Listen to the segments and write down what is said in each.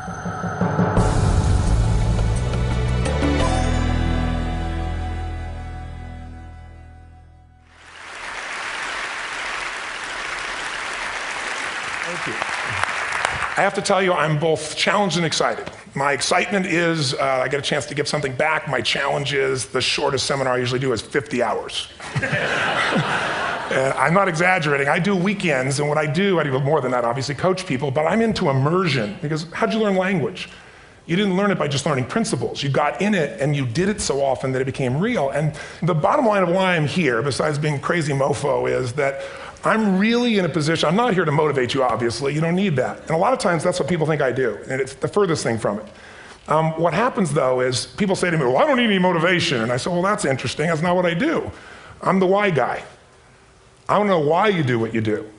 Thank you. I have to tell you, I'm both challenged and excited. My excitement is I get a chance to give something back. My challenge is the shortest seminar I usually do is 50 hours. I'm not exaggerating. I do weekends, and what I do more than that, obviously, coach people, but I'm into immersion, because how'd you learn language? You didn't learn it by just learning principles. You got in it, and you did it so often that it became real. And the bottom line of why I'm here, besides being a crazy mofo, is that I'm really in a position, I'm not here to motivate you, obviously. You don't need that. And a lot of times, that's what people think I do, and it's the furthest thing from it. What happens, though, is people say to me, well, I don't need any motivation. And I say, well, that's interesting. That's not what I do. I'm the why guy. I don't know why you do what you do.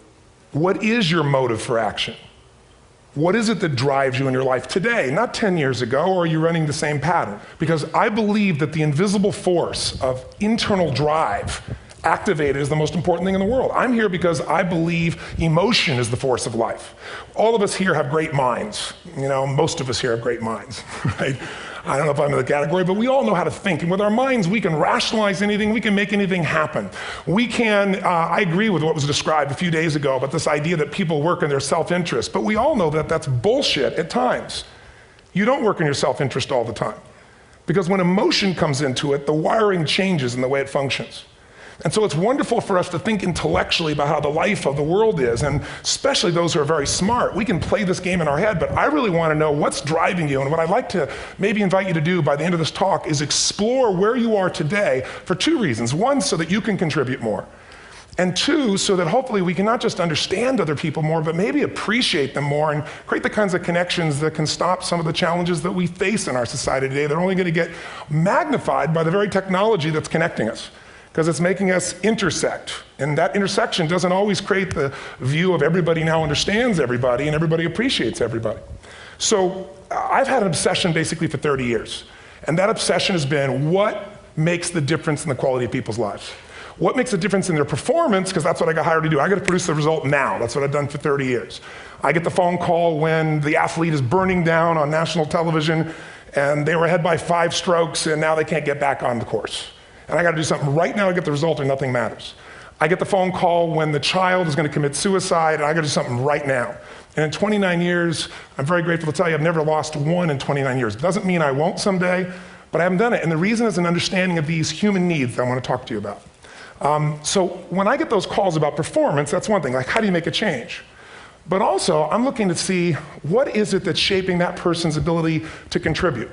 What is your motive for action? What is it that drives you in your life today, not 10 years ago, or are you running the same pattern? Because I believe that the invisible force of internal drive activated is the most important thing in the world. I'm here because I believe emotion is the force of life. All of us here have great minds. You know, most of us here have great minds, right? I don't know if I'm in the category, but we all know how to think. And with our minds, we can rationalize anything. We can make anything happen. We can, I agree with what was described a few days ago about this idea that people work in their self-interest. But we all know that that's bullshit at times. You don't work in your self-interest all the time. Because when emotion comes into it, the wiring changes in the way it functions. And so it's wonderful for us to think intellectually about how the life of the world is, and especially those who are very smart. We can play this game in our head, but I really want to know what's driving you. And what I'd like to maybe invite you to do by the end of this talk is explore where you are today for two reasons. One, so that you can contribute more. And two, so that hopefully we can not just understand other people more, but maybe appreciate them more and create the kinds of connections that can stop some of the challenges that we face in our society today. They're only going to get magnified by the very technology that's connecting us, because it's making us intersect. And that intersection doesn't always create the view of everybody now understands everybody and everybody appreciates everybody. So I've had an obsession basically for 30 years. And that obsession has been what makes the difference in the quality of people's lives? What makes a difference in their performance? Because that's what I got hired to do. I got to produce the result now. That's what I've done for 30 years. I get the phone call when the athlete is burning down on national television and they were ahead by 5 strokes and now they can't get back on the course. And I got to do something right now to get the result or nothing matters. I get the phone call when the child is going to commit suicide, and I got to do something right now. And in 29 years, I'm very grateful to tell you I've never lost one in 29 years. It doesn't mean I won't someday, but I haven't done it. And the reason is an understanding of these human needs that I want to talk to you about. So when I get those calls about performance, that's one thing, like how do you make a change? But also, I'm looking to see what is it that's shaping that person's ability to contribute,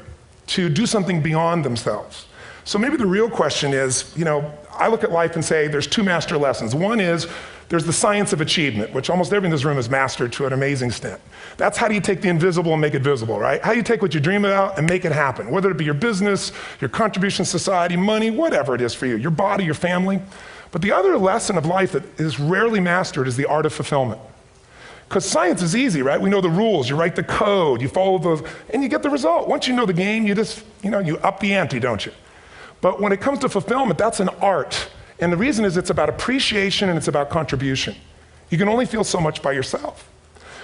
to do something beyond themselves. So maybe the real question is, you know, I look at life and say there's 2 master lessons. One is there's the science of achievement, which almost everyone in this room has mastered to an amazing extent. That's how do you take the invisible and make it visible, right? How do you take what you dream about and make it happen, whether it be your business, your contribution to society, money, whatever it is for you, your body, your family. But the other lesson of life that is rarely mastered is the art of fulfillment. Because science is easy, right? We know the rules, you write the code, you follow the, and you get the result. Once you know the game, you just, you up the ante, don't you? But when it comes to fulfillment, that's an art. And the reason is it's about appreciation and it's about contribution. You can only feel so much by yourself.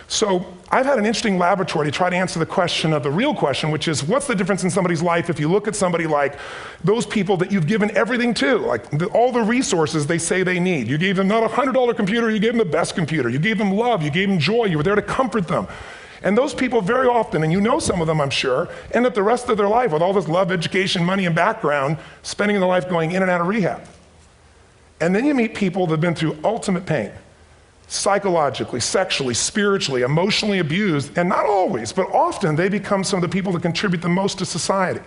So I've had an interesting laboratory to try to answer the question of the real question, which is what's the difference in somebody's life if you look at somebody like those people that you've given everything to, like all the resources they say they need. You gave them not a $100 computer, you gave them the best computer. You gave them love, you gave them joy, you were there to comfort them. And those people very often, and you know some of them I'm sure, end up the rest of their life with all this love, education, money, and background, spending their life going in and out of rehab. And then you meet people that have been through ultimate pain, psychologically, sexually, spiritually, emotionally abused, and not always, but often they become some of the people that contribute the most to society.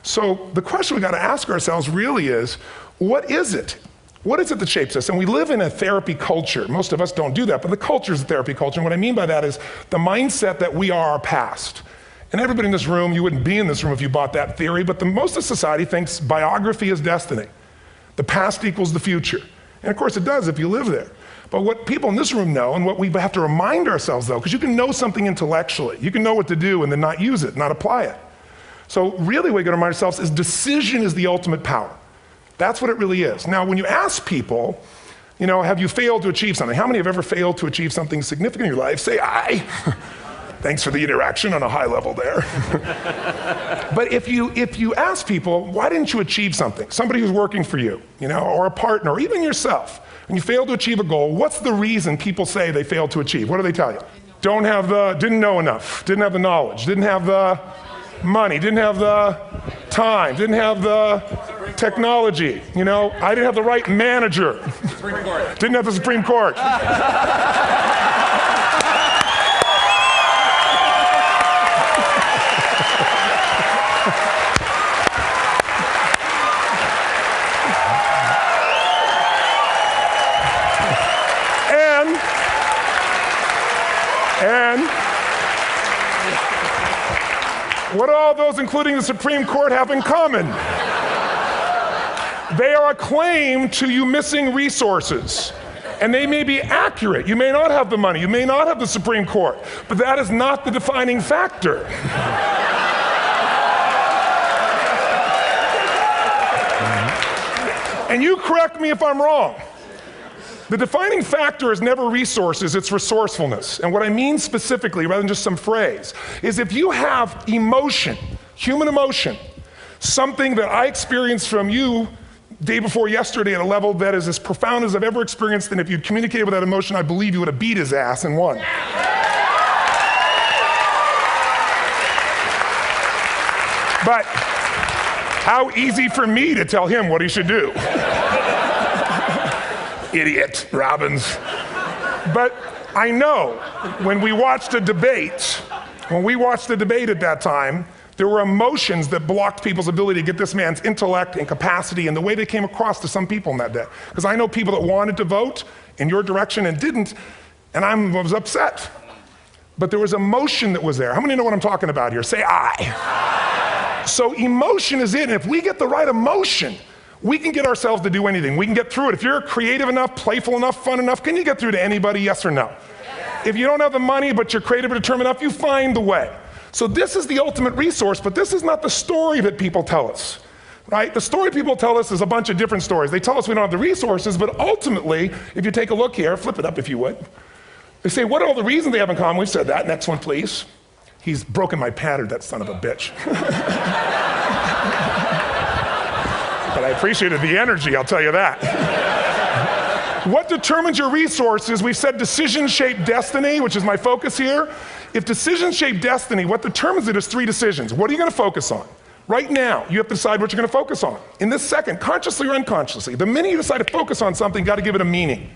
So the question we got to ask ourselves really is, what is it? What is it that shapes us? And we live in a therapy culture. Most of us don't do that, but the culture is a therapy culture. And what I mean by that is the mindset that we are our past. And everybody in this room, you wouldn't be in this room if you bought that theory, but most of society thinks biography is destiny. The past equals the future. And of course it does if you live there. But what people in this room know, and what we have to remind ourselves though, because you can know something intellectually, you can know what to do and then not use it, not apply it. So really what we got to remind ourselves is decision is the ultimate power. That's what it really is. Now, when you ask people, have you failed to achieve something? How many have ever failed to achieve something significant in your life? Say, I. Thanks for the interaction on a high level there. But if you ask people, why didn't you achieve something? Somebody who's working for you, or a partner, or even yourself, and you failed to achieve a goal, what's the reason people say they failed to achieve? What do they tell you? Didn't know enough, didn't have the knowledge, didn't have the money, didn't have the time, didn't have the technology, I didn't have the right manager. Didn't have the Supreme Court. And what do all those, including the Supreme Court, have in common? They are a claim to you missing resources. And they may be accurate. You may not have the money. You may not have the Supreme Court. But that is not the defining factor. And you correct me if I'm wrong. The defining factor is never resources, it's resourcefulness. And what I mean specifically, rather than just some phrase, is if you have emotion, human emotion, something that I experienced from you day before yesterday at a level that is as profound as I've ever experienced, and if you'd communicated with that emotion, I believe you would have beat his ass and won. But how easy for me to tell him what he should do. Idiot, Robbins. But I know when we watched a debate at that time, there were emotions that blocked people's ability to get this man's intellect and capacity and the way they came across to some people in that day. Because I know people that wanted to vote in your direction and didn't, and I was upset. But there was emotion that was there. How many know what I'm talking about here? Say I. So emotion is it, and if we get the right emotion, we can get ourselves to do anything. We can get through it. If you're creative enough, playful enough, fun enough, can you get through to anybody, yes or no? Yeah. If you don't have the money, but you're creative and determined enough, you find the way. So this is the ultimate resource, but this is not the story that people tell us, right? The story people tell us is a bunch of different stories. They tell us we don't have the resources, but ultimately, if you take a look here, flip it up if you would. They say, what are all the reasons they have in common? We've said that. Next one, please. He's broken my pattern, that son of a bitch. But I appreciated the energy, I'll tell you that. What determines your resources? We've said decisions shape destiny, which is my focus here. If decisions shape destiny, what determines it is 3 decisions. What are you going to focus on? Right now, you have to decide what you're going to focus on. In this second, consciously or unconsciously, the minute you decide to focus on something, you've got to give it a meaning.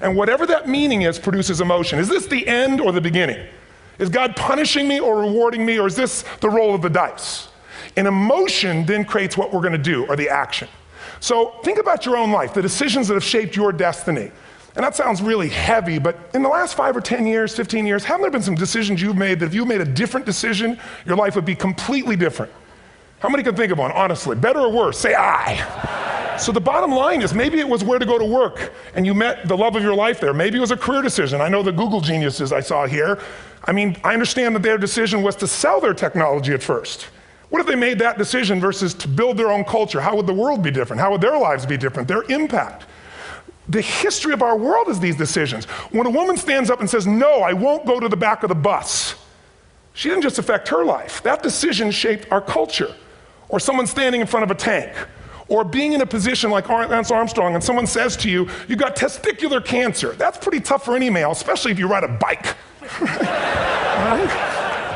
And whatever that meaning is produces emotion. Is this the end or the beginning? Is God punishing me or rewarding me, or is this the roll of the dice? And emotion then creates what we're going to do, or the action. So think about your own life, the decisions that have shaped your destiny. And that sounds really heavy, but in the last 5 or 10 years, 15 years, haven't there been some decisions you've made that if you made a different decision, your life would be completely different? How many can think of one, honestly? Better or worse? Say I. So the bottom line is maybe it was where to go to work and you met the love of your life there. Maybe it was a career decision. I know the Google geniuses I saw here. I understand that their decision was to sell their technology at first. What if they made that decision versus to build their own culture? How would the world be different? How would their lives be different? Their impact. The history of our world is these decisions. When a woman stands up and says, no, I won't go to the back of the bus, she didn't just affect her life. That decision shaped our culture. Or someone standing in front of a tank. Or being in a position like Lance Armstrong and someone says to you, you got testicular cancer. That's pretty tough for any male, especially if you ride a bike. Right?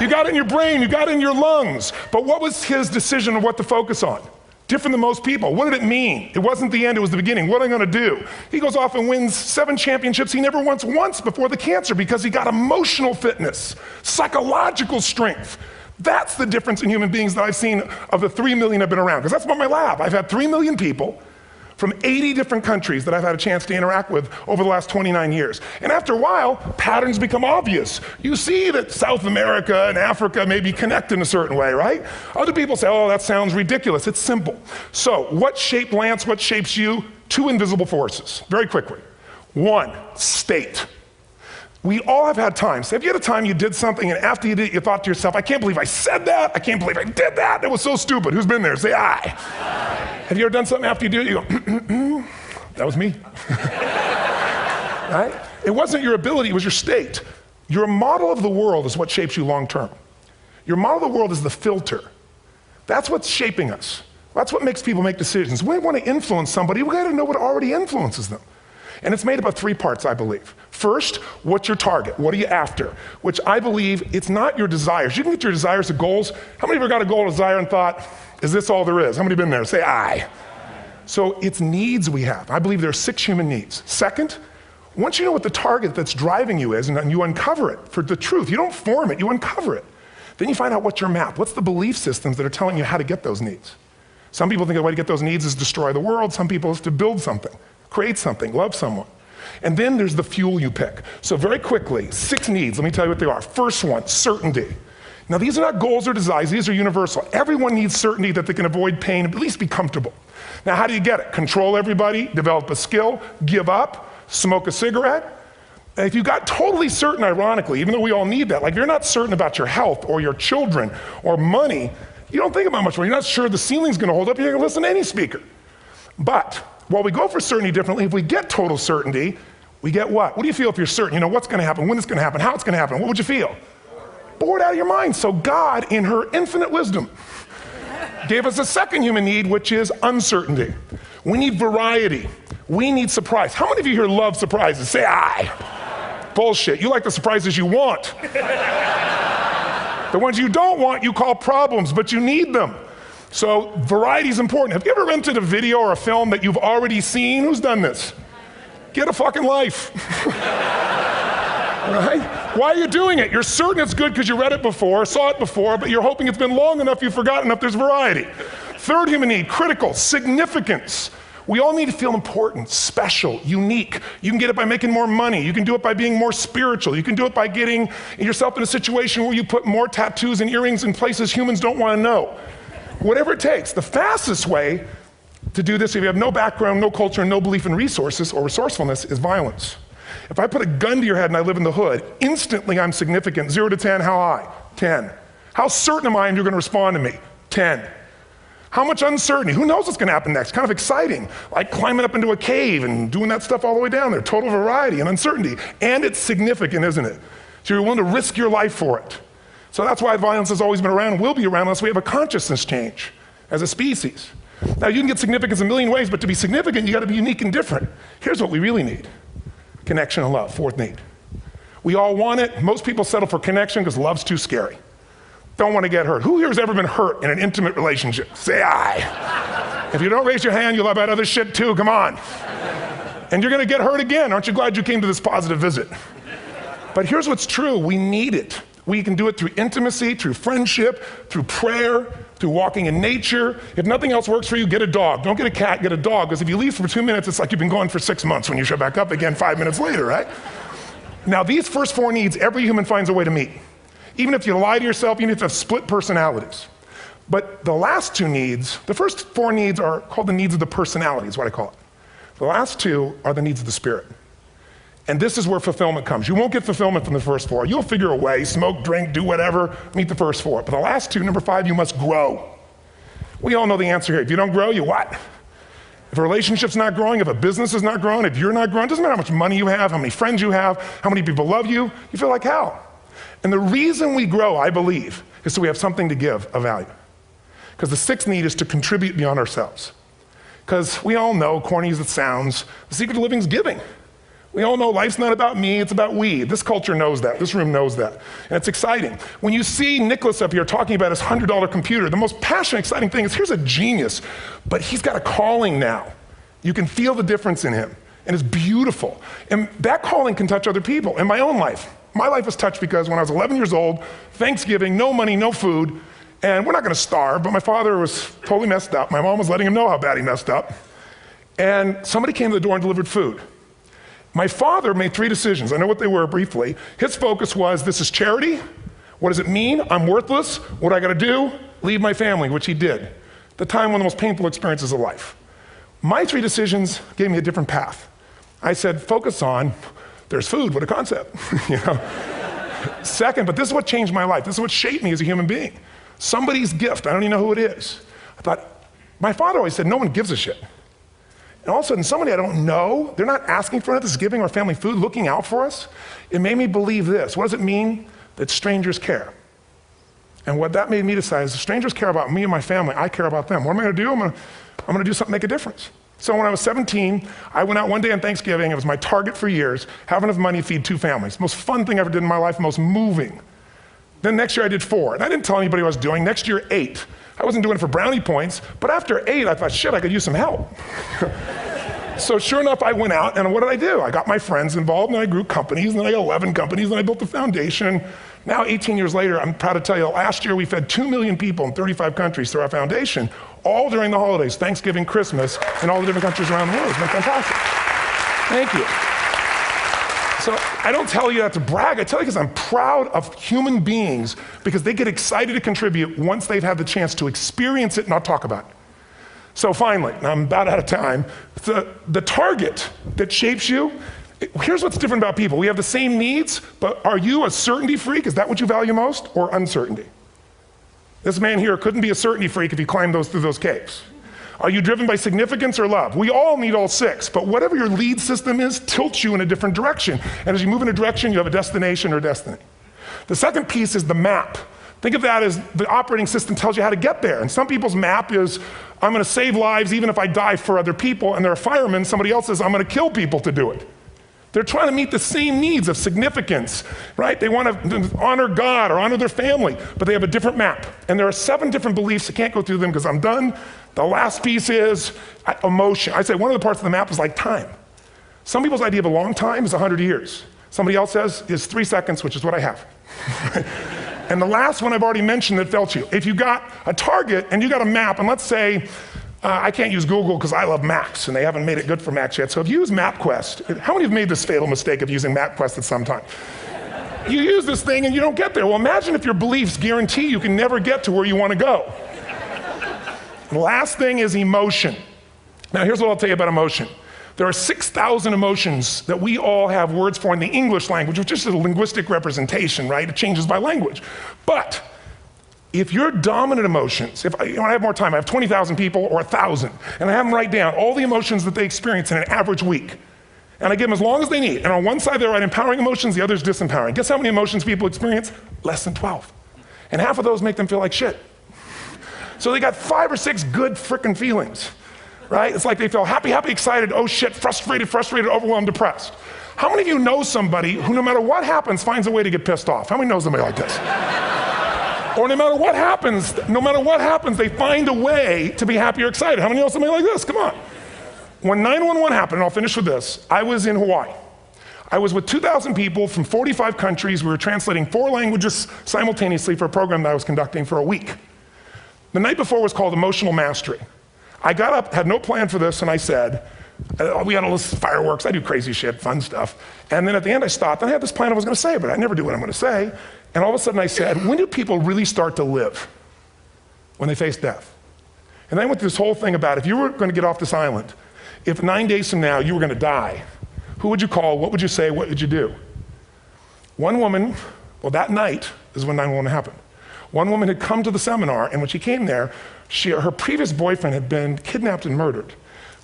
You got it in your brain, you got it in your lungs. But what was his decision of what to focus on? Different than most people. What did it mean? It wasn't the end, it was the beginning. What am I gonna do? He goes off and wins 7 championships he never won once before the cancer because he got emotional fitness, psychological strength. That's the difference in human beings that I've seen of the 3 million I've been around. Because that's about my lab. I've had 3 million people from 80 different countries that I've had a chance to interact with over the last 29 years. And after a while, patterns become obvious. You see that South America and Africa may be connected in a certain way, right? Other people say, oh, that sounds ridiculous. It's simple. So what shaped Lance, what shapes you? 2 invisible forces, very quickly. 1, state. We all have had times. Have you had a time you did something and after you did it, you thought to yourself, I can't believe I said that. I can't believe I did that. It was so stupid. Who's been there? Say I. Have you ever done something after you do it, you go, that was me. Right? It wasn't your ability, it was your state. Your model of the world is what shapes you long term. Your model of the world is the filter. That's what's shaping us. That's what makes people make decisions. When we want to influence somebody, we gotta know what already influences them. And it's made up of 3 parts, I believe. First, what's your target? What are you after? Which I believe it's not your desires. You can get your desires to goals. How many of you got a goal, desire, and thought, is this all there is? How many been there? Say aye. So it's needs we have. I believe there are 6 human needs. Second, once you know what the target that's driving you is and you uncover it for the truth, you don't form it, you uncover it. Then you find out what's your map. What's the belief systems that are telling you how to get those needs? Some people think the way to get those needs is destroy the world. Some people is to build something, create something, love someone. And then there's the fuel you pick. So very quickly, 6 needs, let me tell you what they are. First one, certainty. Now these are not goals or desires, these are universal. Everyone needs certainty that they can avoid pain, at least be comfortable. Now how do you get it? Control everybody, develop a skill, give up, smoke a cigarette. And if you got totally certain, ironically, even though we all need that, like if you're not certain about your health or your children or money, you don't think about much more. You're not sure the ceiling's gonna hold up, you're gonna listen to any speaker. But while we go for certainty differently, if we get total certainty, we get what? What do you feel if you're certain? You know what's gonna happen, when it's gonna happen, how it's gonna happen, what would you feel? Bored out of your mind. So God, in her infinite wisdom, gave us a second human need, which is uncertainty. We need variety. We need surprise. How many of you here love surprises? Say aye. Bullshit. You like the surprises you want. The ones you don't want, you call problems, but you need them. So variety is important. Have you ever rented a video or a film that you've already seen? Who's done this? Get a fucking life. Right? Why are you doing it? You're certain it's good because you read it before, saw it before, but you're hoping it's been long enough you've forgotten enough there's variety. Third human need, critical, significance. We all need to feel important, special, unique. You can get it by making more money. You can do it by being more spiritual. You can do it by getting yourself in a situation where you put more tattoos and earrings in places humans don't want to know. Whatever it takes. The fastest way to do this, if you have no background, no culture, and no belief in resources or resourcefulness, is violence. If I put a gun to your head and I live in the hood, instantly I'm significant. 0 to 10, how high? 10. How certain am I you're gonna respond to me? 10. How much uncertainty? Who knows what's gonna happen next? Kind of exciting, like climbing up into a cave and doing that stuff all the way down there. Total variety and uncertainty. And it's significant, isn't it? So you're willing to risk your life for it. So that's why violence has always been around and will be around unless we have a consciousness change as a species. Now you can get significance a million ways, but to be significant, you gotta be unique and different. Here's what we really need. Connection and love, fourth need. We all want it. Most people settle for connection because love's too scary. Don't want to get hurt. Who here has ever been hurt in an intimate relationship? Say aye. If you don't raise your hand, you'll have had other shit too, come on. And you're gonna get hurt again. Aren't you glad you came to this positive visit? But here's what's true, we need it. We can do it through intimacy, through friendship, through prayer, through walking in nature. If nothing else works for you, get a dog. Don't get a cat, get a dog, because if you leave for 2 minutes, it's like you've been gone for 6 months when you show back up again 5 minutes later, right? Now these first 4 needs, every human finds a way to meet. Even if you lie to yourself, even if you have split personalities. But the last 2 needs, the first 4 needs are called the needs of the personality, is what I call it. The last 2 are the needs of the spirit. And this is where fulfillment comes. You won't get fulfillment from the first 4. You'll figure a way, smoke, drink, do whatever, meet the first 4. But the last 2, number 5, you must grow. We all know the answer here. If you don't grow, you what? If a relationship's not growing, if a business is not growing, if you're not growing, it doesn't matter how much money you have, how many friends you have, how many people love you, you feel like hell. And the reason we grow, I believe, is so we have something to give of value. Because the 6th need is to contribute beyond ourselves. Because we all know, corny as it sounds, the secret of living is giving. We all know life's not about me, it's about we. This culture knows that, this room knows that. And it's exciting. When you see Nicholas up here talking about his $100 computer, the most passionate, exciting thing is here's a genius, but he's got a calling now. You can feel the difference in him, and it's beautiful. And that calling can touch other people. In my own life, my life was touched because when I was 11 years old, Thanksgiving, no money, no food, and we're not gonna starve, but my father was totally messed up. My mom was letting him know how bad he messed up. And somebody came to the door and delivered food. My father made 3 decisions. I know what they were briefly. His focus was, this is charity. What does it mean? I'm worthless. What do I gotta do? Leave my family, which he did. At the time, one of the most painful experiences of life. My 3 decisions gave me a different path. I said, focus on, there's food, what a concept, you know? Second, but this is what changed my life. This is what shaped me as a human being. Somebody's gift, I don't even know who it is. I thought, my father always said, no one gives a shit. And all of a sudden, somebody I don't know, they're not asking for it, this is giving our family food, looking out for us. It made me believe this. What does it mean? That strangers care. And what that made me decide is if strangers care about me and my family, I care about them. What am I gonna do? I'm gonna do something to make a difference. So when I was 17, I went out one day on Thanksgiving, it was my target for years, have enough money to feed 2 families. Most fun thing I ever did in my life, most moving. Then next year I did 4, and I didn't tell anybody what I was doing. Next year, 8. I wasn't doing it for brownie points, but after 8, I thought, shit, I could use some help. So sure enough, I went out, and what did I do? I got my friends involved, and I grew companies, and then I got 11 companies, and I built a foundation. Now, 18 years later, I'm proud to tell you, last year we fed 2 million people in 35 countries through our foundation, all during the holidays, Thanksgiving, Christmas, in all the different countries around the world. It's been fantastic. Thank you. So I don't tell you that to brag, I tell you because I'm proud of human beings because they get excited to contribute once they've had the chance to experience it and not talk about it. So finally, and I'm about out of time, the target that shapes you, here's what's different about people. We have the same needs, but are you a certainty freak? Is that what you value most, or uncertainty? This man here couldn't be a certainty freak if he climbed through those caves. Are you driven by significance or love? We all need all 6, but whatever your lead system is tilts you in a different direction. And as you move in a direction, you have a destination or destiny. The second piece is the map. Think of that as the operating system tells you how to get there. And some people's map is, I'm gonna save lives even if I die for other people, and they're a fireman, somebody else says, I'm gonna kill people to do it. They're trying to meet the same needs of significance, right? They want to honor God or honor their family, but they have a different map. And there are 7 different beliefs. I can't go through them because I'm done. The last piece is emotion. I say one of the parts of the map is like time. Some people's idea of a long time is 100 years. Somebody else says is 3 seconds, which is what I have. And the last one I've already mentioned that felt you. If you got a target and you got a map, and let's say, I can't use Google because I love maps, and they haven't made it good for Macs yet. So if you use MapQuest, how many have made this fatal mistake of using MapQuest at some time? You use this thing and you don't get there. Well, imagine if your beliefs guarantee you can never get to where you want to go. The last thing is emotion. Now here's what I'll tell you about emotion. There are 6,000 emotions that we all have words for in the English language, which is a linguistic representation, right? It changes by language. But if your dominant emotions, if I have more time, I have 20,000 people or 1,000, and I have them write down all the emotions that they experience in an average week. And I give them as long as they need. And on one side they write empowering emotions, the other is disempowering. Guess how many emotions people experience? Less than 12. And half of those make them feel like shit. So they got 5 or 6 good frickin' feelings, right? It's like they feel happy, happy, excited, oh shit, frustrated, overwhelmed, depressed. How many of you know somebody who no matter what happens finds a way to get pissed off? How many know somebody like this? Or no matter what happens, they find a way to be happy or excited. How many know somebody like this? Come on. When 9/11 happened, and I'll finish with this, I was in Hawaii. I was with 2,000 people from 45 countries. We were translating 4 languages simultaneously for a program that I was conducting for a week. The night before was called Emotional Mastery. I got up, had no plan for this, and I said, we had all this fireworks, I do crazy shit, fun stuff. And then at the end I stopped, and I had this plan I was gonna say, but I never do what I'm gonna say. And all of a sudden I said, when do people really start to live? When they face death. And then I went through this whole thing about if you were gonna get off this island, if 9 days from now you were gonna die, who would you call, what would you say, what would you do? One woman, well that night is when 9/11 happened. One woman had come to the seminar, and when she came there, her previous boyfriend had been kidnapped and murdered.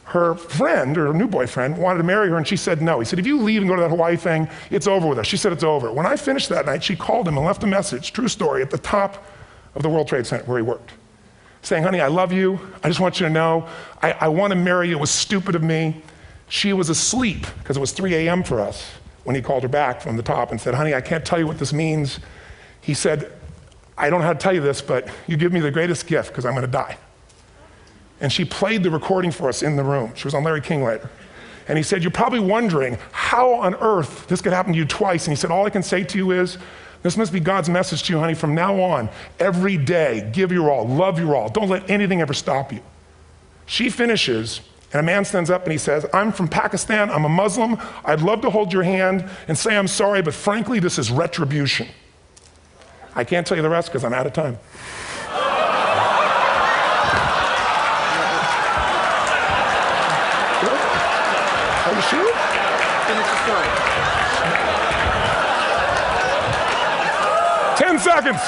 Her friend, or her new boyfriend, wanted to marry her, and she said no. He said, if you leave and go to that Hawaii thing, it's over with us. She said, it's over. When I finished that night, she called him and left a message, true story, at the top of the World Trade Center where he worked, saying, honey, I love you. I just want you to know, I want to marry you. It was stupid of me. She was asleep, because it was 3 a.m. for us, when he called her back from the top and said, honey, I can't tell you what this means. He said, I don't know how to tell you this, but you give me the greatest gift, because I'm going to die. And she played the recording for us in the room. She was on Larry King later. And he said, you're probably wondering how on earth this could happen to you twice. And he said, all I can say to you is, this must be God's message to you, honey. From now on, every day, give your all, love your all. Don't let anything ever stop you. She finishes, and a man stands up and he says, I'm from Pakistan, I'm a Muslim. I'd love to hold your hand and say I'm sorry, but frankly, this is retribution. I can't tell you the rest because I'm out of time. Are you sure? Finish the story. 10 seconds.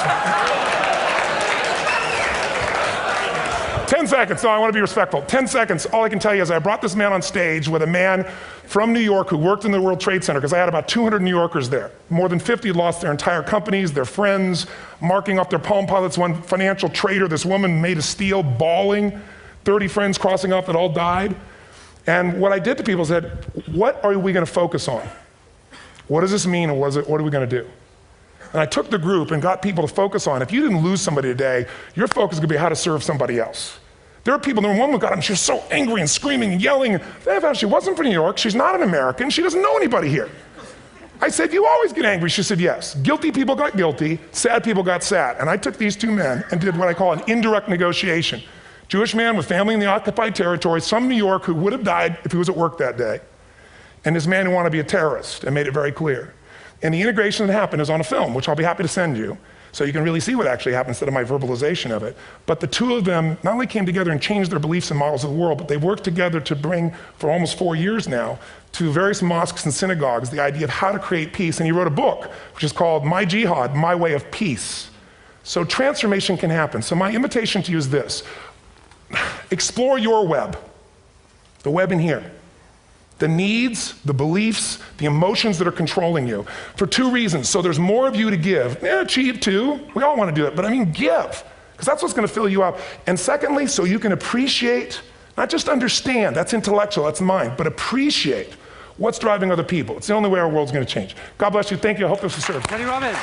10 seconds, no, I want to be respectful. 10 seconds, all I can tell you is I brought this man on stage with a man from New York who worked in the World Trade Center, because I had about 200 New Yorkers there. More than 50 lost their entire companies, their friends, marking up their Palm Pilots. One financial trader, this woman made of steel, bawling, 30 friends crossing off that all died. And what I did to people said, what are we going to focus on? What does this mean, and what are we going to do? And I took the group and got people to focus on, if you didn't lose somebody today, your focus is going to be how to serve somebody else. There are people, there was one who got up, she was so angry and screaming and yelling. They found she wasn't from New York, she's not an American, she doesn't know anybody here. I said, you always get angry? She said, yes. Guilty people got guilty, sad people got sad. And I took these two men and did what I call an indirect negotiation. Jewish man with family in the occupied territory, some New York who would have died if he was at work that day, and this man who wanted to be a terrorist, and made it very clear. And the integration that happened is on a film, which I'll be happy to send you, so you can really see what actually happened instead of my verbalization of it. But the two of them not only came together and changed their beliefs and models of the world, but they worked together to bring, for almost 4 years now, to various mosques and synagogues, the idea of how to create peace. And he wrote a book, which is called My Jihad, My Way of Peace. So transformation can happen. So my invitation to you is this. Explore your web, the web in here. The needs, the beliefs, the emotions that are controlling you, for two reasons. So there's more of you to give. Achieve too, we all want to do it, but I mean give, because that's what's going to fill you up. And secondly, so you can appreciate, not just understand, that's intellectual, that's mind, but appreciate what's driving other people. It's the only way our world's going to change. God bless you, thank you, I hope this will serve. Tony Robbins.